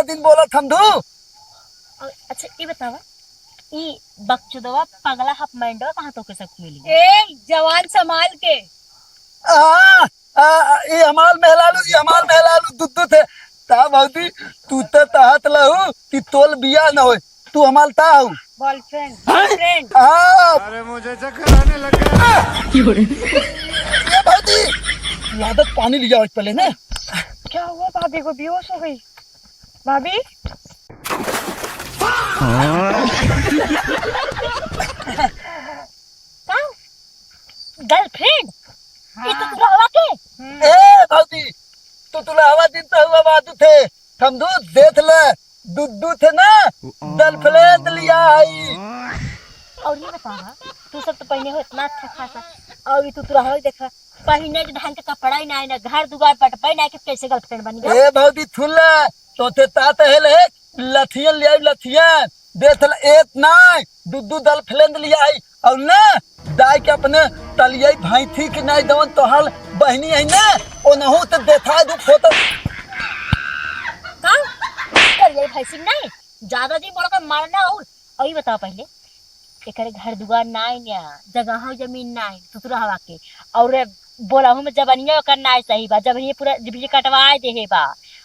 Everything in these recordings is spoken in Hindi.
दिन बोला थमधू। अच्छा ये बतावा, ई बकचोदवा पगला हफ माइंडवा कहाँ तो के सब मिली? ए जवान संभाल के। ये हमाल मेहलालू दुद्दू थे ता भौजी। तू तो तहत लहू कि तोल बिया न होए, तू हमाल ता हूँ बॉयफ्रेंड बॉयफ्रेंड। अरे मुझे चक्कर आने लगा। ये भौजी आदत पानी लिया पहले ना। क्या हुआ? भाभी को बेहोश हो गई भाभी? गर्लफ्रेंड ये तो तुला हवा के। ए भौजी तो तुला हवा दिन तो हुआ बादू थे थमधू देख ले दुद्दू थे ना गर्लफ्रेंड लिया आई। और ये बतावा, तू सब तो पहने हो इतना अच्छा खासा, और ये तू तुला हवा देखा पहने जो ढंग का कपड़ा ही ना है ना घर दुआर पट पे ना, कि कैसे गर्लफ्रेंड बन गया? ए भौजी थुल्ला तो थे तात हेले लथियन लिया लथियन देख ले एक नाय दुद्दू गर्लफ्रेंड लिया आई। और ना दाई के अपने तलिया भाई थी कि नहीं दवन तो हल बहनी है ना ओ नहु तो देखा दू फोटो का कर ये भैंसी नहीं ज्यादा जी बोल कर मारना। और ये बताओ पहले, एकरे घर दुआर नाई ना जगह जमीन नाई तो तुरा हवा के, और बोला हूं मैं जबनिया कर नाई सही बा, जब ये पूरा बिजली कटवाए दे हे बा,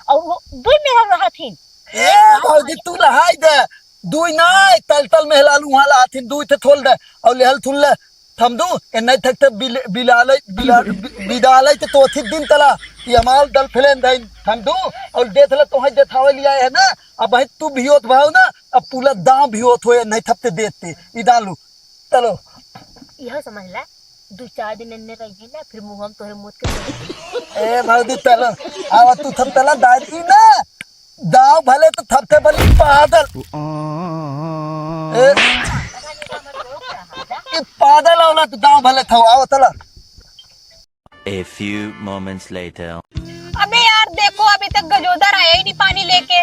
और वो दुई मेरा रहथिन। ए भौजी तू लहाई दे दुई नाय तल तल में हलालू वहां लाथिन दुई थे थोल दे और लेहल थुल्ले थमदू ए नहीं थकते बिलाले बिदाले तो थी दिन तला ये हमाल दल फ्लेन दई थमदू और देख ले तो है देखावे लिया है ना। अब भाई तू भी होत भाव ना अब पूरा दांव भी होत होए नहीं थपते देते इदालू चलो यह समझ ले, दो चार दिन अन्ने रही ना फिर मुंह हम तोहे मुत के। ए भौजी चलो आवा तू थप तला दादी ना दाव भले तो थपते बली पागल ए पागल होला तो दाव भले था आओ तला। A few moments later. अबे यार देखो अभी तक गजोदर आया ही नहीं पानी लेके।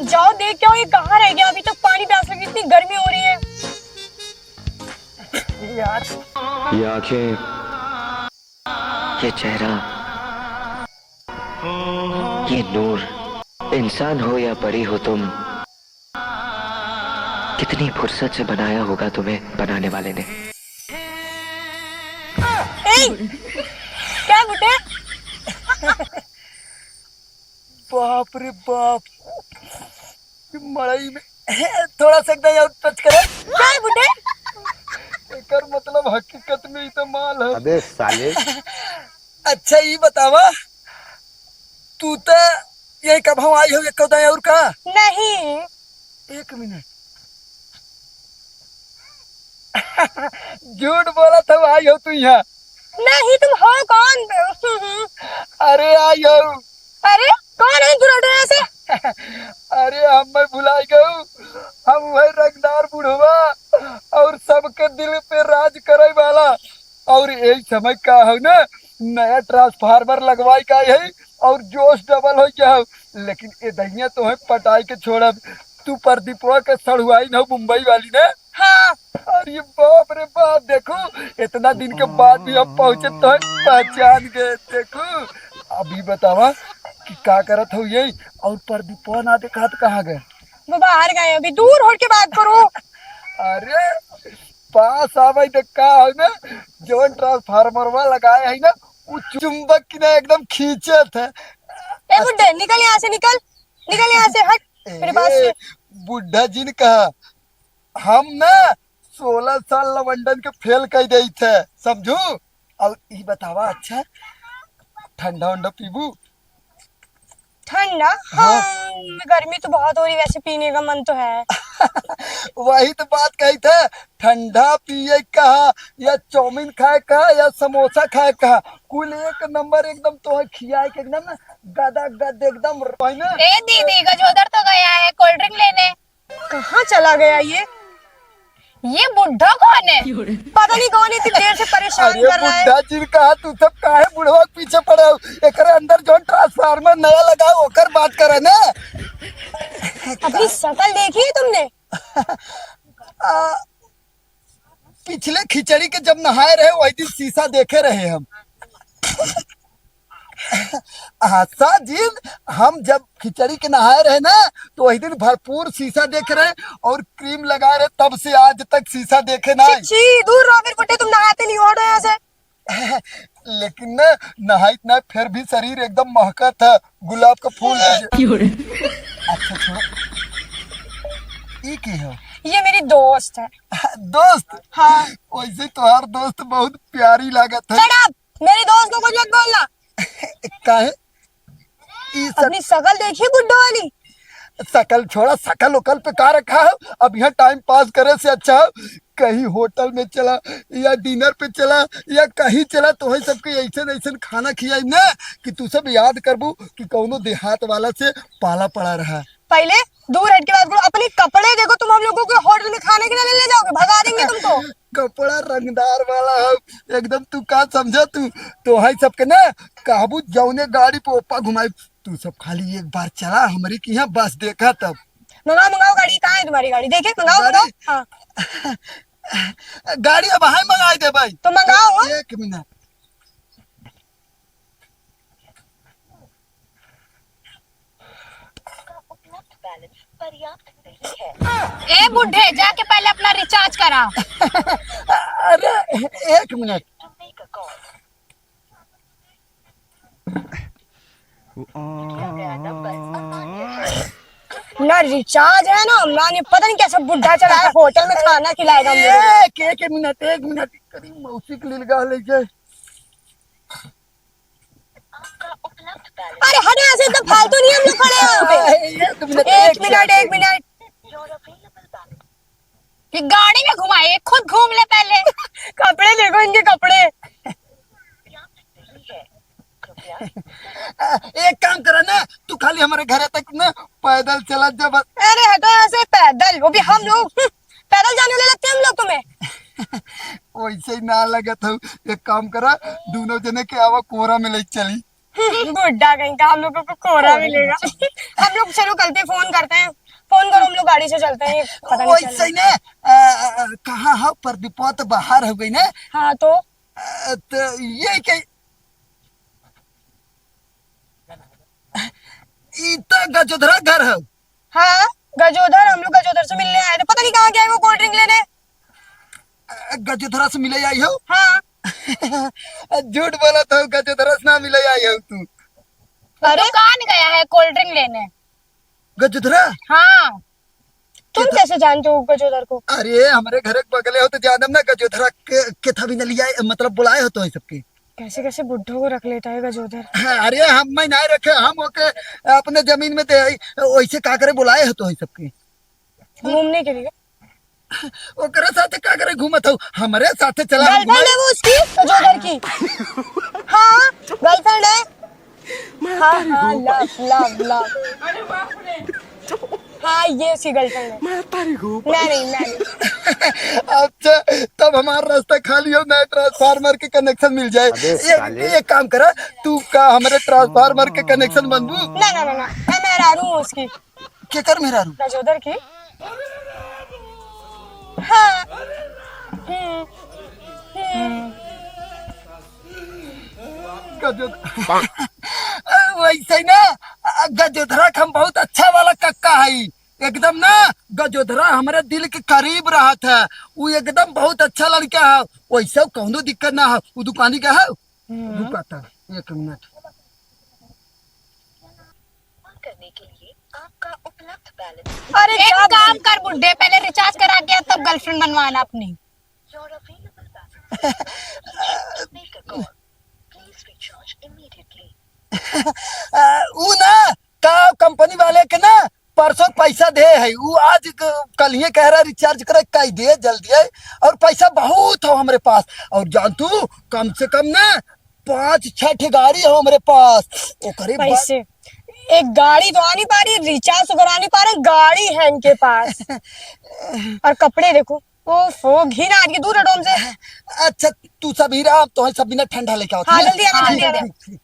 जाओ देख क्या ये कहाँ रह गया? अभी तक पानी प्यास लगी, इतनी गर्मी हो रही है यार। ये आंखें, ये चेहरा, ये नूर, इंसान हो या परी हो तुम, कितनी फुर्सत से बनाया होगा तुम्हें बनाने वाले ने। क्या बुड्ढे? बाप रे बाप मड़ई में थोड़ा सा एकदम और टच करे। क्या है बुड्ढे? एकर मतलब हकीकत में ही तो माल है। अबे साले। अच्छा ये बतावा तू तो यही कब हम आई हो एक और का? नहीं। एक मिनट झूठ बोला था आई हो तू यहाँ? नहीं तुम हो कौन? अरे आई हो। अरे कौन है तू ऐसे? अरे हम मैं भुलाई गऊ हम वही रंगदार बुढ़वा और सबके दिल पे राज करे वाला। और यही समय का हो ना नया ट्रांसफार्मर लगवाई का है और जोश डबल हो गया हो। लेकिन ए दहिया तो है पटाई के छोड़ब तू प्रदीपवा के सड़ुआई न मुंबई वाली ने। हाँ। अरे बाप रे बाप देखो इतना दिन के बाद भी हम पहुंचे तो पहचान गए। देखो अभी बतावा कि का करत हो यही और प्रदीपवा ना देखा तो कहाँ गए? वो बाहर गए, अभी दूर होट के बात करो। अरे पास आवे तो का हो ना जोन ट्रांसफार्मर लगाए है ना वो चुंबक की ना एकदम खींचे थे। ए बुड्ढे निकल यहाँ से, निकल यहाँ से, हट मेरे पास से। बुढ़ा जी ने कहा हम ना 16 साल लवंडन के फेल कर दे थे समझू। और ये बतावा अच्छा ठंडा वंडा पीबू? ठंडा? हाँ। गर्मी तो बहुत हो रही, वैसे पीने का मन तो है। वही तो बात कही था ठंडा पिए कहा या चाउमीन खाए कहा या समोसा खाए कहा कुल एक नंबर एकदम तो खियाए के एकदम ना गदा गद एकदम ना। ए दीदी गजोदर तो गया है कोल्ड ड्रिंक लेने। कहाँ चला गया ये बुढ़ा कौन है? पता नहीं कौन इतनी देर से परेशान कर रहा है। बुढ़ा जी कहा तू सब काहे बुढ़वा के पीछे पड़े हो? एकरे अंदर जो ट्रांसफार्मर नया लगा ओकर बात करे ना। अपनी शक्ल देखी है तुमने? पिछले खिचड़ी के जब नहाए रहे वही दिन शीशा देखे रहे हम। आशा जी, हम जब खिचड़ी के नहाए रहे ना तो वही दिन भरपूर शीशा देख रहे और क्रीम लगाए रहे, तब से आज तक शीशा देखे ना। छी दूर रहो फिर बुड्ढे, तुम नहाते नहीं हो यहाँ से। लेकिन ना नहाई ना फिर भी शरीर एकदम महका था गुलाब का फूल। अच्छा छोड़ो, ये की हो? ये मेरी दोस्त है। दोस्त? हाँ। वैसे तुम्हार दोस्त बहुत प्यारी लागत है। शट अप, मेरी दोस्त को कुछ मत बोलना। काहे? अपनी शकल देखिए बुड्ढो वाली। शकल छोड़ा, शकल उकल पे का रखा है? अब यहाँ टाइम पास करे से अच्छा कहीं होटल में चला या डिनर पे चला या कहीं चला तो वही सबके ऐसे ऐसे खाना खियाई ना कि तू सब याद करबू कि कौनो देहात वाला से पाला पड़ा रहा। पहले दूर हट के बात करो, अपने कपड़े देखो, तुम हम लोगों को होटल में खाने के लिए ले जाओगे, भगा देंगे तुमको। कपड़ा रंगदार वाला है एकदम, तू का समझा तू तो है सबके ना काबू जौने गाड़ी पे ओपा घुमाई, तू सब खाली एक बार चला हमारी की यहाँ बस देखा तब। मंगाओ मंगाओ, गाड़ी कहाँ है तुम्हारी? गाड़ी देखे, मंगाओ मंगाओ। हाँ गाड़ी अब हाय मंगाई दे भाई। तो मंगाओ। एक मिनट। ए बुड्ढे, जाके पहले अपना रिचार्ज करा। अरे एक मिनट। ना रिचार्ज है ना, हमने पता नहीं कैसा बुड्ढा चला है, होटल में खाना खिलाएगा हम लोगों एक मिनट, एक मिनट करीब मौसी के लिए गा ले जाए। को। अरे हटे ऐसे, इतना फालतू नहीं, हम लोग खड़े हैं यहाँ पे। एक मिनट, एक मिनट, एक मिनट। ये गाड़ी में घुमाए, खुद घूम ले पहले। कपड़े देखो इनके कपड़े। एक काम करा ना, तू खाली हमारे घर तक ना पैदल चला जा बस। अरे हटो ऐसे, पैदल, वो भी हम लोग पैदल जाने वाले लगते हैं हम लोग तुम्हें। वैसे ही ना लगत हो, एक काम करा दोनों जने के आवा कोरा में ले चली। बुड्ढा कहीं का, हम लोगों को कोरा मिलेगा। हम लोग चलो कल पे फोन करते हैं, फोन करो, हम लोग गाड़ी से चलते हैं। पता नहीं वैसे ही ना कहाँ हो प्रदीपवा तो बाहर हो गई ना। हाँ तो ये क्या इतना गजोधरा घर है? हाँ गजोधर, हम लोग गजोधर से मिलने आए थे, पता नहीं कहाँ गया है वो कोल्ड ड्रिंक लेने। गजोधरा से मिले आई हो? हाँ। झूठ बोला था, गजोधरा से ना मिले आई हो तू? अरे दुकान गया है कोल्ड ड्रिंक लेने। गजोधरा? हाँ। तुम कैसे जानते हो गजोधर को? अरे हमारे घर के बगले हो तो जानम ना, गजोधरा के था भी न लिया, मतलब बुलाए हो तो है सबके। कैसे कैसे बुड्ढों को रख लेता है गजोधर। अरे हम मैं नहीं रखे, हम ओके अपने जमीन में वैसे का करे बुलाए हो तो है सबके घूमने के लिए। ओकरे साथे का करे घूमत हो, हमारे साथे चला। गर्लफ्रेंड है वो उसकी, गजोधर की। हाँ गर्लफ्रेंड है। हाँ हाँ, लव लव लव। हाँ ये उसकी गर्लफ्रेंड है। मैं नहीं। अच्छा तब हमारा रास्ता खाली हो, नए ट्रांसफार्मर के कनेक्शन मिल जाए। एक काम करा, तू का हमारे ट्रांसफार्मर के कनेक्शन बनबू? ना मैं मेहरारू हूँ उसकी। क्या कर मेहरारू? गजोधर की। हाँ। वैसे ही ना गजोधरा का हम बहुत अच्छा वाला कक्का है एकदम ना। गजोधरा हमारे दिल के करीब रहा था, वो एकदम बहुत अच्छा लड़का है, वैसे कौनो दिक्कत ना है। वो दुकानी का है, रुका एक मिनट। करने के लिए आपका उपलब्ध बैलेंस। अरे एक काम कर बुड्ढे, पहले रिचार्ज करा के तब गर्लफ्रेंड बनवाना अपनी। Your available balance make a call please recharge immediately. वो ना का कंपनी वाले के ना परसों पैसा दे है, वो आज कल ही कह रहा रिचार्ज करे, कई दे जल्दी है, और पैसा बहुत हो हमारे पास। और जान तू कम से कम ना 5-6 गाड़ी हो हमारे पास। वो करे पैसे, एक गाड़ी तो आ नहीं पा रही, रिचार्ज तो करा नहीं पा रहे, गाड़ी है इनके पास। और कपड़े देखो, ओफो घी ना आज दूर हटो हमसे। अच्छा तू सब ही रहा, तो सब बिना ठंडा लेके आओ। हाँ जल्दी आ जल्दी।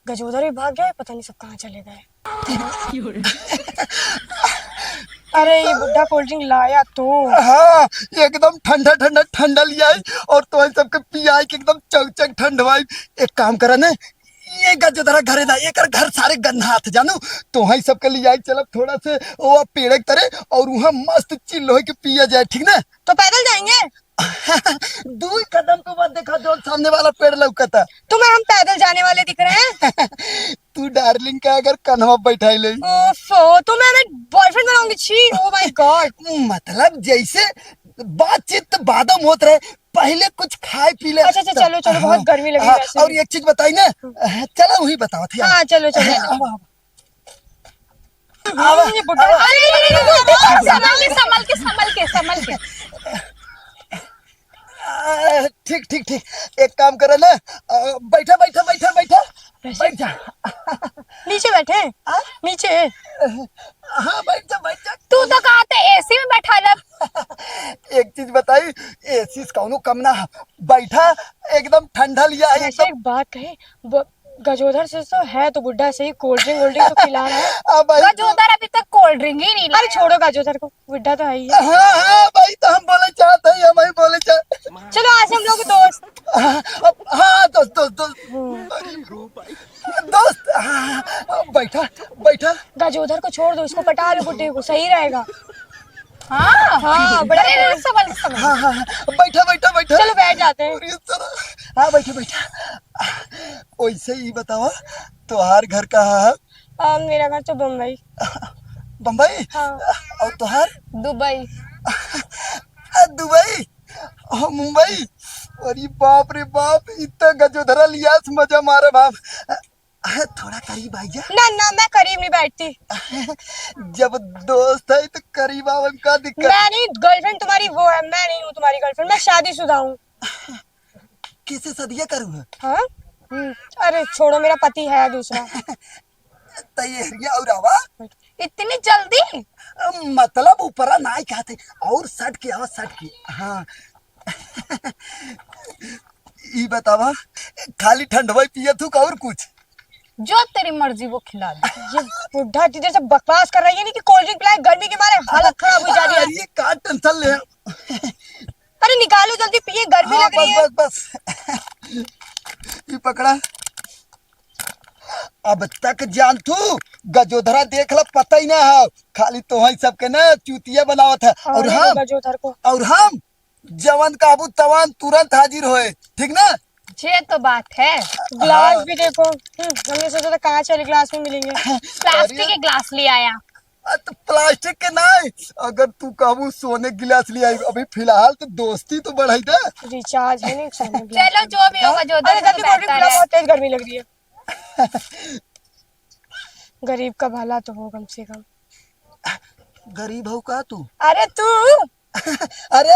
गजोधर भी भाग गए, पता नहीं सब कहाँ चले गए। अरे ये बुड्ढा कोल्ड ड्रिंक लाया तो। हाँ एकदम ठंडा लिया है, और तो सबके पियाई के एकदम चौचक ठंडवाई। एक काम करा ना, ये गजोधरा घरे ना एकर घर सारे गन्ना हाथ जानू तो हई सबके लिए आई चलब थोड़ा से वो पेड़ के तरह और वहाँ मस्त चिल्ल हो के पिया जाए ठीक ना तो पैदल जाएंगे। 2 कदम के बाद देखा जो सामने वाला पेड़ लौकता तुम्हें हम पैदल जाने वाले दिख रहे हैं। तू डार्लिंग का अगर कन्हवा बैठाई ले ओफो तुम्हें मैं बॉयफ्रेंड बनाऊंगी। छी ओ माय गॉड। मतलब जैसे बातचीत बादम होत रहे पहले कुछ खाए पी ले अच्छा चलो चलो बहुत गर्मी लगी हाँ, वैसे और भी। एक चीज बताई ना चलो वही बताओ थी हाँ चलो चलो। ये बुड्ढा संभल के ठीक ठीक ठीक एक काम करो ना बैठा बैठा बैठा बैठा बैठ जा नीचे बैठे हाँ? नीचे। हाँ बैठ जा तू तो कहते एसी में बैठा रह। एक चीज बताई एसी कौनो कम ना बैठा एकदम ठंडा लिया है वैसे एक बात कहे गजोधर से तो है तो बुड्ढा सही कोल्ड ड्रिंक वोल्ड ड्रिंक तो खिला रहा है। अब भाई गजोदर अभी तक कोल्ड ड्रिंक ही नहीं अरे छोड़ो गजोधर को बुड्ढा तो है ही है। हाँ हाँ भाई तो हम बोले चाहते हैं हम ही बोले चाहते चलो आज हम लोग दोस्त। हाँ दोस्त दोस्त दोस्त हाँ, बैठा बैठा गजोधर को छोड़ दो इसको पटा लो बुड्ढे को सही रहेगा। हाँ हाँ बड़ा संभल हाँ हाँ हाँ, बैठा बैठा बैठा चलो बैठ जाते हैं। और इस तरह हाँ बैठा बैठा वैसे ही बताओ तुहार घर कहाँ है मेरा घर तो बम्बई। बम्बई हाँ। और तुहार दुबई। दुबई और मुंबई अरे बाप रे बाप इतना गजोधरा लिया मजा मारे बाप थोड़ा करीब आई जा ना ना मैं करीब नहीं बैठती। जब दोस्त है तो करीब आवे में का दिक्कत मैं नहीं गर्लफ्रेंड तुम्हारी वो है मैं नहीं हूँ तुम्हारी गर्लफ्रेंड मैं शादीशुदा हूँ। किसे सदिया करूँ हाँ अरे छोड़ो मेरा पति है दूसरा। तैयारिया और आवा इतनी जल्दी मतलब ऊपरा ना ही कहते और सट के आवा सट के हाँ ये बतावा खाली ठंडवाई पिया तू का और कुछ जो तेरी मर्जी वो खिला दे। ये बुढ़ा टीचर से बकवास कर रही है नहीं कि कोल्ड ड्रिंक पिलाए गर्मी के मारे हालत खराब हो जा रही है। ये का टेंशन ले अरे निकालो जल्दी पिए गर्मी हाँ, लग रही है। बस ये पकड़ा अब तक जान तू गजोधरा देख ला पता ही ना है खाली तो ही सबके ना चूतिया बनावत है और हम गजोधर को और हम जवान काबू तवान तुरंत हाजिर होए ठीक ना ये तो बात है। ग्लास भी देखो हमने सोचा था कांच वाले ग्लास में मिलेंगे। प्लास्टिक के ग्लास ले आया। तो प्लास्टिक के नहीं अगर तू काबू सोने गिलास ले आई अभी फिलहाल तो दोस्ती तो बढ़ाई दे रिचार्ज है नहीं चलो जो भी होगा जो अरे जल्दी कोल्ड ड्रिंक पिलाओ बहुत तेज गर्मी लग रही है। गरीब का भला तो हो कम से कम। गरीब हो का तू अरे तू अरे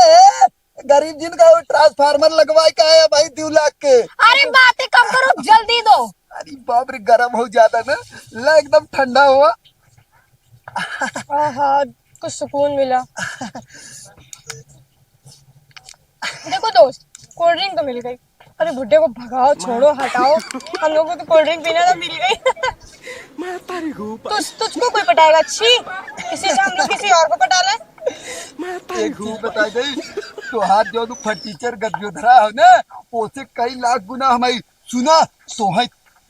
गरीब जिनका वो ट्रांसफार्मर लगवाए का है भाई 2 लाख के अरे बातें कम करो जल्दी दो। अरे बाप रे गर्म हो जाता ना ला एकदम ठंडा हुआ हाँ कुछ सुकून मिला। देखो दोस्त कोल्ड ड्रिंक तो मिल गई। अरे बुड्ढे को भगाओ छोड़ो हटाओ हम लोगों को तो कोल्ड ड्रिंक पीना था मिल गई। तुझको कोई पटाएगा छी इसी से हम लोग किसी और को पटा लें। एक चीज बता दे तो हाथ जो फटीचर गजोधरा है ना उसे कई लाख गुना हमारी सुना तो है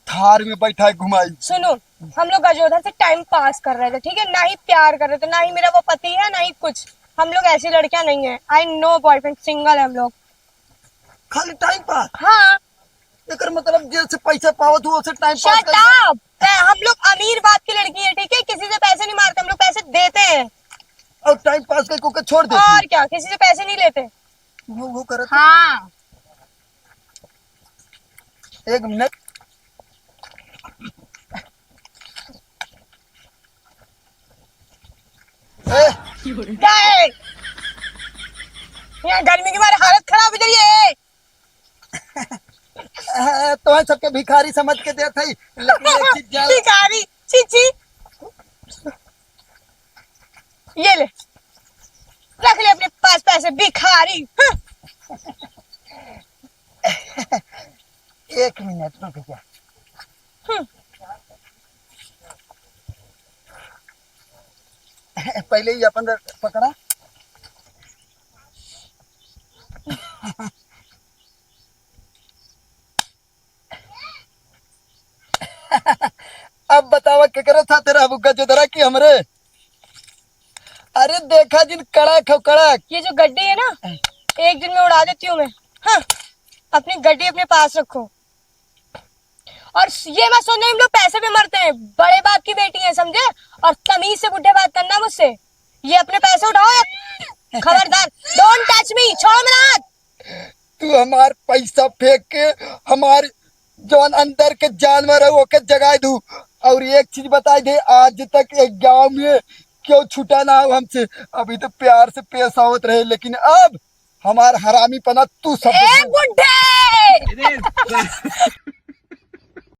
थार में बैठा घुमाई। सुनो हम लोग गजोधर से टाइम पास कर रहे थे ठीक है ना ही प्यार कर रहे थे ना ही मेरा वो पति है ना ही कुछ। हम लोग ऐसी लड़कियां नहीं है। आई नो बॉयफ्रेंड सिंगल है हम लोग। खाली टाइम पास हाँ एकर मतलब जैसे पैसा पावत हो उसे टाइम पास शट अप। हम लोग अमीर बाप की लड़की है ठीक है किसी से पैसे नहीं मारते हम लोग पैसे देते हैं और टाइम पास करके को छोड़ दे और क्या किसी से पैसे नहीं लेते। वो करत हाँ एक मिनट क्या है यहाँ गर्मी के मारे हालत खराब हो जा रही है। तो सबके भिखारी समझ के देते ही लेकिन एक चीज जान भिखारी चीची ये ले रख ले अपने पास पैसे भिखारी। एक मिनट रुक जा पहले ही अपन पकड़ा गजदरा की हमरे। अरे देखा जिन कड़क हो कड़क। ये जो गड्डी है ना, एक दिन में उड़ा देती हूँ मैं। हाँ, अपनी गड्डी अपने पास रखो। और ये मत सोचना हम लोग पैसे पे मरते हैं, बड़े बाप की बेटी है समझे। और तमीज से बुढ़े बात करना मुझसे। ये अपने पैसे उठाओ या खबरदार, डोंट टच मी, छोड़ो मेरा हाथ। तू हमार पैसा फेंक के हमार जौन अंदर के जानवर है वो के जगा दू। और एक चीज बता दे, आज तक एक गांव में क्यों छूटा ना हो हमसे। अभी तो प्यार से पेश आवत रहे, लेकिन अब हमार हरामी पना तू सब ए बुढ़े,